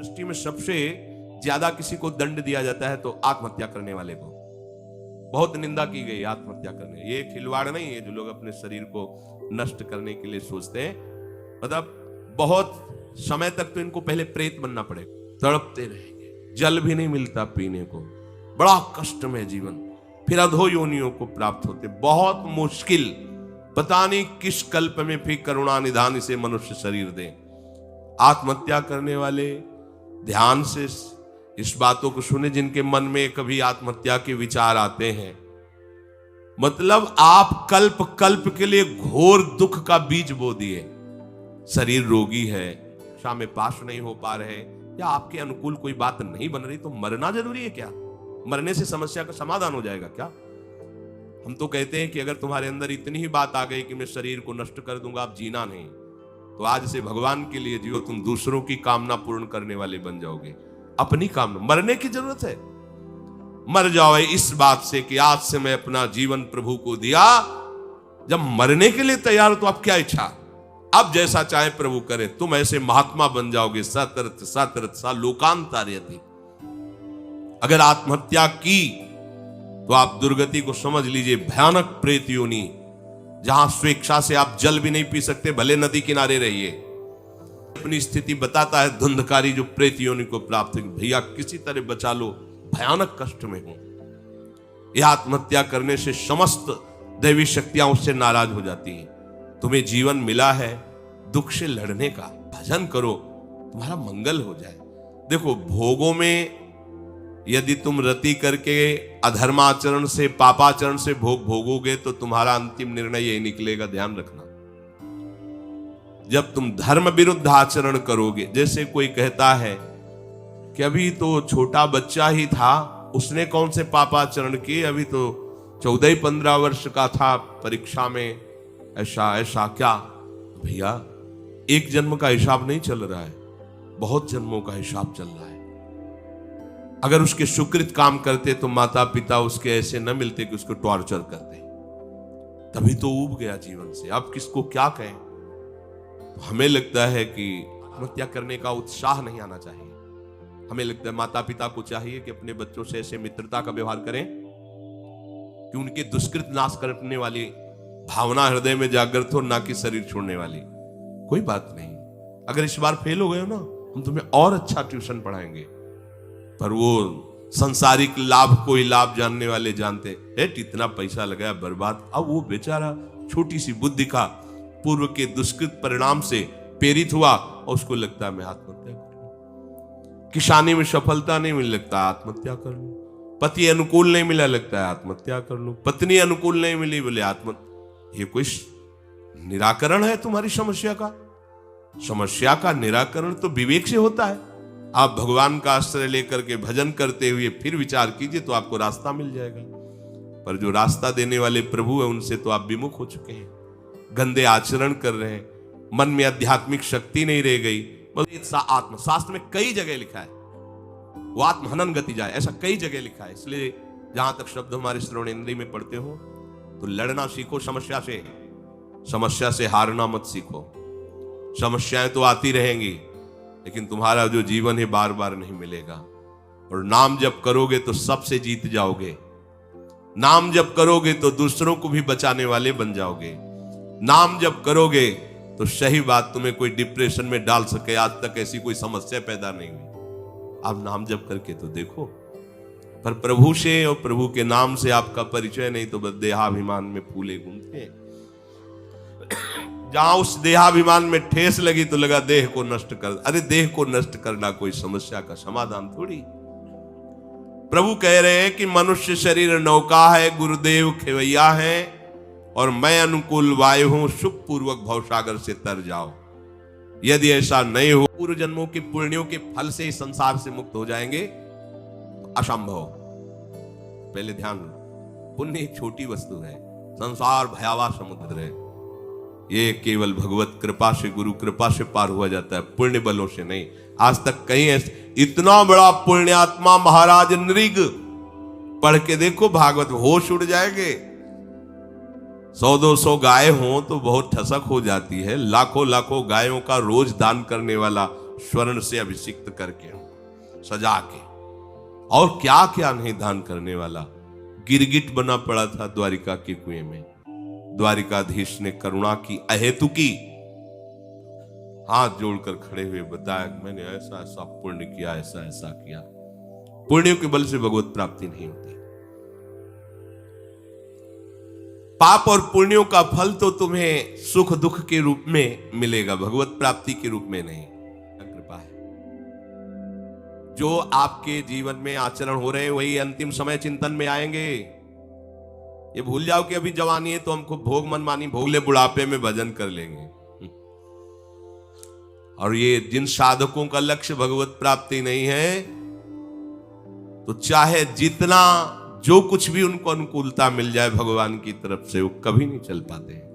दृष्टि में सबसे ज्यादा किसी को दंड दिया जाता है तो आत्महत्या करने वाले को बहुत निंदा की गई। आत्महत्या करने ये खिलवाड़ नहीं है जो लोग अपने शरीर को नष्ट करने के लिए सोचते हैं। मतलब बहुत समय तक तो इनको पहले प्रेत बनना पड़ेगा, तड़पते रहेंगे, जल भी नहीं मिलता पीने को, बड़ा कष्टमय जीवन, फिर अधो योनियों को प्राप्त होते, बहुत मुश्किल, पता नहीं किस कल्प में फिर करुणा निधान से मनुष्य शरीर दे। आत्महत्या करने वाले ध्यान से इस बातों को सुने जिनके मन में कभी आत्महत्या के विचार आते हैं। मतलब आप कल्प कल्प के लिए घोर दुख का बीज बो दिए। शरीर रोगी है, शिक्षा में पास नहीं हो पा रहे, या आपके अनुकूल कोई बात नहीं बन रही, तो मरना जरूरी है क्या? मरने से समस्या का समाधान हो जाएगा क्या? हम तो कहते हैं कि अगर तुम्हारे अंदर इतनी ही बात आ गई कि मैं शरीर को नष्ट कर दूंगा, आप जीना नहीं, तो आज से भगवान के लिए जियो, तुम दूसरों की कामना पूर्ण करने वाले बन जाओगे। अपनी कामना, मरने की जरूरत है, मर जाओ इस बात से कि आज से मैं अपना जीवन प्रभु को दिया। जब मरने के लिए तैयार हो तो आप क्या इच्छा, अब जैसा चाहे प्रभु करे, तुम ऐसे महात्मा बन जाओगे। सतरथ सतरथ सा लोकांतार्यति। अगर आत्महत्या की तो आप दुर्गति को समझ लीजिए, भयानक प्रेत योनि, जहां स्वेच्छा से आप जल भी नहीं पी सकते, भले नदी किनारे रहिए। अपनी स्थिति बताता है धुंधकारी जो प्रेत योनि को प्राप्त है, भैया किसी तरह बचा लो, भयानक कष्ट में हो। यह आत्महत्या करने से समस्त दैवी शक्तियां उससे नाराज हो जाती हैं। तुम्हें जीवन मिला है दुख से लड़ने का, भजन करो, तुम्हारा मंगल हो जाए। देखो, भोगों में यदि तुम रति करके अधर्माचरण से, पापाचरण से भोग भोगोगे तो तुम्हारा अंतिम निर्णय यही निकलेगा, ध्यान रखना। जब तुम धर्म विरुद्ध आचरण करोगे, जैसे कोई कहता है कि अभी तो छोटा बच्चा ही था, उसने कौन से पापाचरण किए, अभी तो 14-15 वर्ष का था, परीक्षा में ऐसा ऐसा। क्या भैया, एक जन्म का हिसाब नहीं चल रहा है, बहुत जन्मों का हिसाब चल रहा है। अगर उसके सुकृत काम करते तो माता पिता उसके ऐसे न मिलते कि उसको टॉर्चर करते, तभी तो ऊब गया जीवन से। अब किसको क्या कहें? तो हमें लगता है कि आत्महत्या करने का उत्साह नहीं आना चाहिए। हमें लगता है माता पिता को चाहिए कि अपने बच्चों से ऐसे मित्रता का व्यवहार करें कि उनके दुष्कृत नाश करने वाली भावना हृदय में जागृत हो, ना कि शरीर छोड़ने वाली। कोई बात नहीं, अगर इस बार फेल हो गए हो ना, हम तुम्हें और अच्छा ट्यूशन पढ़ाएंगे। पर वो संसारिक लाभ को ही लाभ जानने वाले जानते हैं, इतना पैसा लगाया बर्बाद। अब वो बेचारा छोटी सी बुद्धि का पूर्व के दुष्कृत परिणाम से प्रेरित हुआ और उसको लगता है मैं आत्महत्या करूं। किसानी में सफलता नहीं मिल, लगता है आत्महत्या कर लूं। पति अनुकूल नहीं मिला, लगता है आत्महत्या कर लूं। पत्नी अनुकूल नहीं मिली, बोले आत्महत्या। ये कोई निराकरण है तुम्हारी समस्या का? समस्या का निराकरण तो विवेक से होता है। आप भगवान का आश्रय लेकर के भजन करते हुए फिर विचार कीजिए तो आपको रास्ता मिल जाएगा। पर जो रास्ता देने वाले प्रभु है उनसे तो आप विमुख हो चुके हैं, गंदे आचरण कर रहे हैं, मन में आध्यात्मिक शक्ति नहीं रह गई। आत्म शास्त्र में कई जगह लिखा है वो आत्महनन गति जाए, ऐसा कई जगह लिखा है। इसलिए जहां तक शब्द हमारे श्रवण इंद्रिय में पढ़ते हो तो लड़ना सीखो समस्या से, समस्या से हारना मत सीखो। समस्याएं तो आती रहेंगी, लेकिन तुम्हारा जो जीवन है बार बार नहीं मिलेगा। और नाम जप करोगे तो सबसे जीत जाओगे। नाम जप करोगे तो दूसरों को भी बचाने वाले बन जाओगे। नाम जप करोगे तो सही बात, तुम्हें कोई डिप्रेशन में डाल सके, आज तक ऐसी कोई समस्या पैदा नहीं हुई। आप नाम जप करके तो देखो। पर प्रभु से और प्रभु के नाम से आपका परिचय नहीं तो बस देहाभिमान में फूले घूमते। जहां उस देहाभिमान में ठेस लगी तो लगा देह को नष्ट कर। अरे देह को नष्ट करना कोई समस्या का समाधान थोड़ी। प्रभु कह रहे हैं कि मनुष्य शरीर नौका है, गुरुदेव खेवैया है, और मैं अनुकूल वायु हूं, सुख पूर्वक भवसागर से तर जाओ। यदि ऐसा नहीं हो, पूर्व जन्मों के पुण्यों के फल से इस संसार से मुक्त हो जाएंगे, असंभव। पहले ध्यान लो, पुण्य एक छोटी वस्तु है, संसार भयावह समुद्र है। ये केवल भगवत कृपा से, गुरु कृपा से पार हुआ जाता है, पुण्य बलों से नहीं। आज तक कहीं ऐसे इतना बड़ा पुण्यात्मा महाराज नृग, पढ़ के देखो भागवत, होश उड़ जाएंगे। 100-200 गाय हो तो बहुत ठसक हो जाती है, लाखों लाखों गायों का रोज दान करने वाला स्वर्ण से अभिषिक्त करके सजा के, और क्या क्या नहीं दान करने वाला। गिरगिट बना पड़ा था द्वारिका के कुएं में। द्वारिकाधीश ने करुणा की, अहेतु की, हाथ जोड़कर खड़े हुए बताया मैंने ऐसा ऐसा पुण्य किया, ऐसा ऐसा किया। पुण्यों के बल से भगवत प्राप्ति नहीं होती। पाप और पुण्यों का फल तो तुम्हें सुख दुख के रूप में मिलेगा, भगवत प्राप्ति के रूप में नहीं। कृपा है। जो आपके जीवन में आचरण हो रहे हैं वही अंतिम समय चिंतन में आएंगे। ये भूल जाओ कि अभी जवानी है तो हमको भोग मनमानी भोग ले, बुढ़ापे में भजन कर लेंगे। और ये जिन साधकों का लक्ष्य भगवत प्राप्ति नहीं है, तो चाहे जितना जो कुछ भी उनको अनुकूलता मिल जाए भगवान की तरफ से, वो कभी नहीं चल पाते हैं।